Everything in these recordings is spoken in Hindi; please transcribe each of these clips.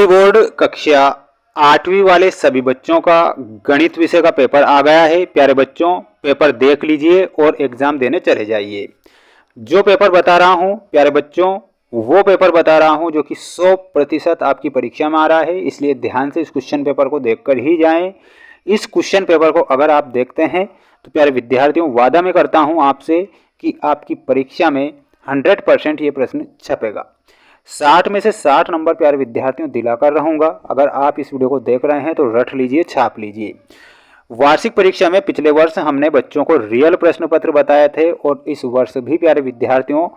बोर्ड कक्षा 8वीं वाले सभी बच्चों का गणित विषय का पेपर आ गया है। प्यारे बच्चों, पेपर देख लीजिए और एग्जाम देने चले जाइए। जो पेपर बता रहा हूं प्यारे बच्चों, वो पेपर बता रहा हूं जो कि 100% आपकी परीक्षा में आ रहा है, इसलिए ध्यान से इस क्वेश्चन पेपर को देखकर ही जाएं। इस क्वेश्चन पेपर को अगर आप देखते हैं तो प्यारे विद्यार्थियों, वादा मैं करता हूं आपसे कि आपकी परीक्षा में 100% ये प्रश्न छपेगा। 60 में से 60 नंबर प्यारे विद्यार्थियों दिलाकर रहूंगा। अगर आप इस वीडियो को देख रहे हैं तो रट लीजिए, छाप लीजिए। वार्षिक परीक्षा में पिछले वर्ष हमने बच्चों को रियल प्रश्न पत्र बताए थे और इस वर्ष भी प्यारे विद्यार्थियों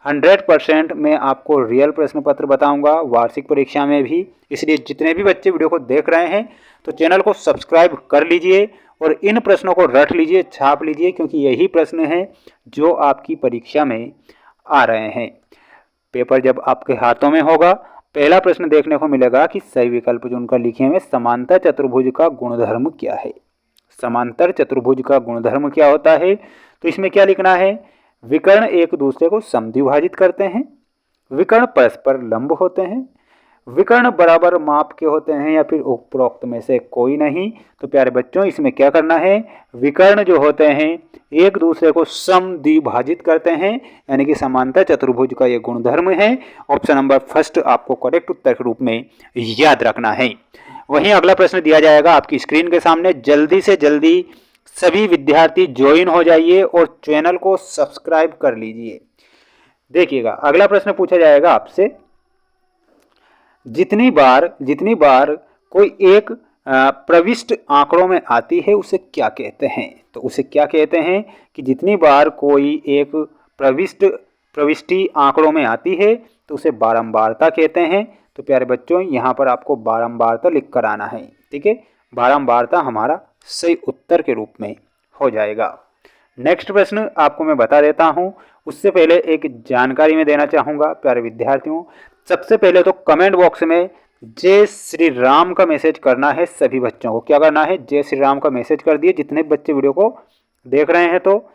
100% मैं आपको रियल प्रश्न पत्र बताऊंगा वार्षिक परीक्षा में भी। इसलिए जितने भी बच्चे वीडियो को देख रहे हैं तो चैनल को सब्सक्राइब कर लीजिए और इन प्रश्नों को रट लीजिए, छाप लीजिए, क्योंकि यही प्रश्न हैं जो आपकी परीक्षा में आ रहे हैं। पेपर जब आपके हाथों में होगा, पहला प्रश्न देखने को मिलेगा कि सही विकल्प जो उनका लिखे हुए समांतर चतुर्भुज का गुणधर्म क्या है। समांतर चतुर्भुज का गुणधर्म क्या होता है, तो इसमें क्या लिखना है? विकर्ण एक दूसरे को समद्विभाजित करते हैं, विकर्ण परस्पर लंब होते हैं, विकर्ण बराबर माप के होते हैं, या फिर उपरोक्त में से कोई नहीं। तो प्यारे बच्चों, इसमें क्या करना है? विकर्ण जो होते हैं एक दूसरे को समद्विभाजित करते हैं, यानी कि समांतर चतुर्भुज का ये गुणधर्म है। ऑप्शन नंबर फर्स्ट आपको करेक्ट उत्तर के रूप में याद रखना है। वहीं अगला प्रश्न दिया जाएगा आपकी स्क्रीन के सामने। जल्दी से जल्दी सभी विद्यार्थी ज्वाइन हो जाइए और चैनल को सब्सक्राइब कर लीजिए। देखिएगा, अगला प्रश्न पूछा जाएगा आपसे, जितनी बार कोई एक प्रविष्ट आंकड़ों में आती है उसे क्या कहते हैं? तो उसे क्या कहते हैं कि जितनी बार कोई एक प्रविष्टि आंकड़ों में आती है तो उसे बारंबारता कहते हैं। तो प्यारे बच्चों, यहाँ पर आपको बारंबारता लिख कर आना है, ठीक है। बारंबारता हमारा सही उत्तर के रूप में हो जाएगा। नेक्स्ट प्रश्न आपको मैं बता देता हूँ, उससे पहले एक जानकारी मैं देना चाहूँगा प्यारे विद्यार्थियों। सबसे पहले तो कमेंट बॉक्स में जय श्री राम का मैसेज करना है सभी बच्चों को। क्या करना है? जय श्री राम का मैसेज कर दिए जितने बच्चे वीडियो को देख रहे हैं। तो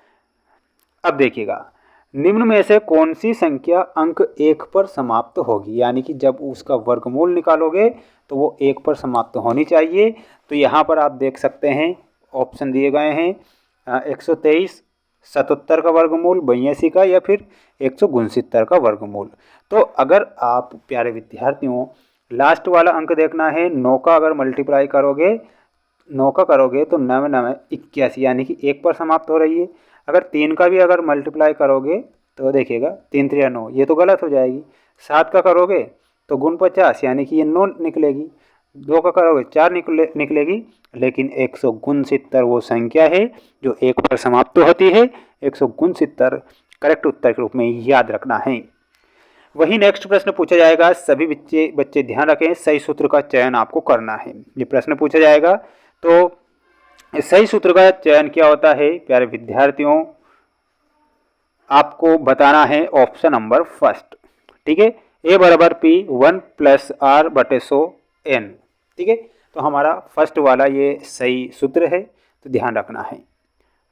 अब देखिएगा, निम्न में से कौन सी संख्या अंक 1 पर समाप्त होगी, यानी कि जब उसका वर्गमूल निकालोगे तो वो 1 पर समाप्त होनी चाहिए। तो यहाँ पर आप देख सकते हैं ऑप्शन दिए गए हैं 123, 77 का वर्गमूल, 82 का, या फिर 169 का वर्गमूल। तो अगर आप प्यारे विद्यार्थियों लास्ट वाला अंक देखना है, 9 का अगर मल्टीप्लाई करोगे, 9 का करोगे तो 9 9 81, यानी कि 1 पर समाप्त हो रही है। अगर 3 का भी अगर मल्टीप्लाई करोगे तो देखिएगा 3 3 9, ये तो गलत हो जाएगी। 7 का करोगे तो गुण 50, यानी कि ये 9 निकलेगी। 2 का करोगे 4 निकलेगी, लेकिन 169 वो संख्या है जो 1 पर समाप्त होती है। 169 करेक्ट उत्तर के रूप में याद रखना है। वही नेक्स्ट प्रश्न पूछा जाएगा, सभी बच्चे ध्यान रखें, सही सूत्र का चयन आपको करना है। ये प्रश्न पूछा जाएगा तो सही सूत्र का चयन क्या होता है प्यारे विद्यार्थियों, आपको बताना है ऑप्शन नंबर फर्स्ट, ठीक है। ए बराबर पी 1 + r/100n, ठीक है। तो हमारा फर्स्ट वाला ये सही सूत्र है, तो ध्यान रखना है।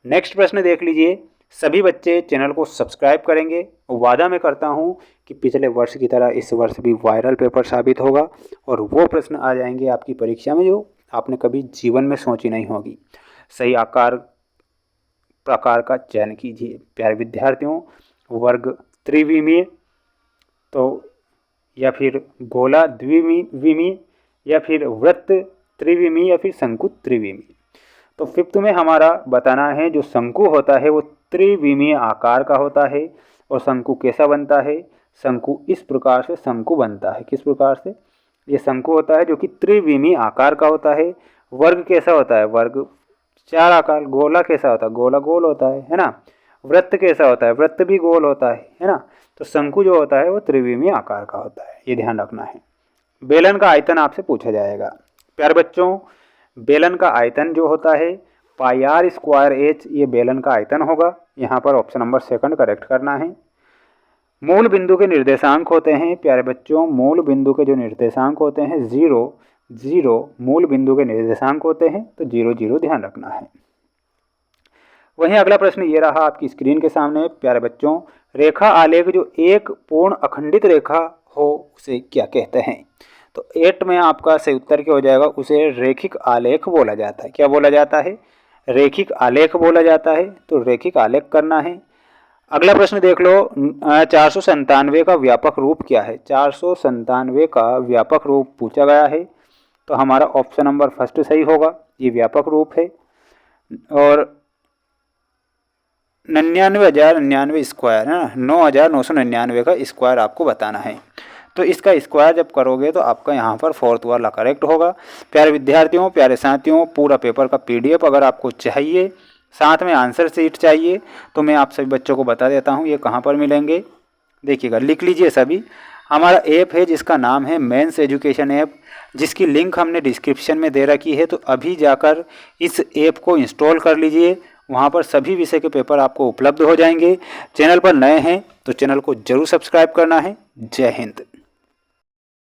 नेक्स्ट प्रश्न देख लीजिए, सभी बच्चे चैनल को सब्सक्राइब करेंगे। वादा मैं करता हूं कि पिछले वर्ष की तरह इस वर्ष भी वायरल पेपर साबित होगा और वो प्रश्न आ जाएंगे आपकी परीक्षा में जो आपने कभी जीवन में सोची नहीं होगी। सही आकार प्रकार का चयन कीजिए प्यारे विद्यार्थियों। वर्ग त्रिविमीय तो, या फिर गोला द्विविमीय, या फिर वृत्त त्रिविमीय, या फिर शंकु त्रिविमीय। तो फिफ्थ में हमारा बताना है जो शंकु होता है वो त्रिविमीय आकार का होता है। और शंकु कैसा बनता है? शंकु इस प्रकार से शंकु बनता है। किस प्रकार से? ये शंकु होता है जो कि त्रिविमीय आकार का होता है। वर्ग कैसा होता है? वर्ग 4 आकार। गोला कैसा होता है? गोला गोल होता है ना। वृत्त कैसा होता है? वृत्त भी गोल होता है ना। तो शंकु जो होता है वो त्रिविमीय आकार का होता है, ये ध्यान रखना है। बेलन का आयतन आपसे पूछा जाएगा प्यारे बच्चों। बेलन का आयतन जो होता है πr²h, ये बेलन का आयतन होगा। यहाँ पर ऑप्शन नंबर सेकंड करेक्ट करना है। मूल बिंदु के निर्देशांक होते हैं प्यारे बच्चों, मूल बिंदु के जो निर्देशांक होते हैं 0 0 मूल बिंदु के निर्देशांक होते हैं, तो 0 0 ध्यान रखना है। वहीं अगला प्रश्न ये रहा आपकी स्क्रीन के सामने प्यारे बच्चों, रेखा आलेख जो एक पूर्ण अखंडित रेखा हो उसे क्या कहते हैं? तो 8 में आपका सही उत्तर क्या हो जाएगा, उसे रेखिक आलेख बोला जाता है। क्या बोला जाता है? रेखिक आलेख बोला जाता है। तो रेखिक आलेख करना है। अगला प्रश्न देख लो, 497 का व्यापक रूप क्या है? 497 का व्यापक रूप पूछा गया है, तो हमारा ऑप्शन नंबर फर्स्ट सही होगा, ये व्यापक रूप है। और 99,099 स्क्वायर है ना, 9,999 का स्क्वायर आपको बताना है। तो इसका स्क्वायर जब करोगे तो आपका यहाँ पर फोर्थ वाला करेक्ट होगा। प्यारे विद्यार्थियों, प्यारे साथियों, पूरा पेपर का PDF अगर आपको चाहिए, साथ में आंसर शीट चाहिए, तो मैं आप सभी बच्चों को बता देता हूँ ये कहाँ पर मिलेंगे। देखिएगा, लिख लीजिए सभी। हमारा ऐप है जिसका नाम है मेंस एजुकेशन ऐप, जिसकी लिंक हमने डिस्क्रिप्शन में दे रखी है। तो अभी जाकर इस ऐप को इंस्टॉल कर लीजिए, वहाँ पर सभी विषय के पेपर आपको उपलब्ध हो जाएंगे। चैनल पर नए हैं तो चैनल को जरूर सब्सक्राइब करना है। जय हिंद।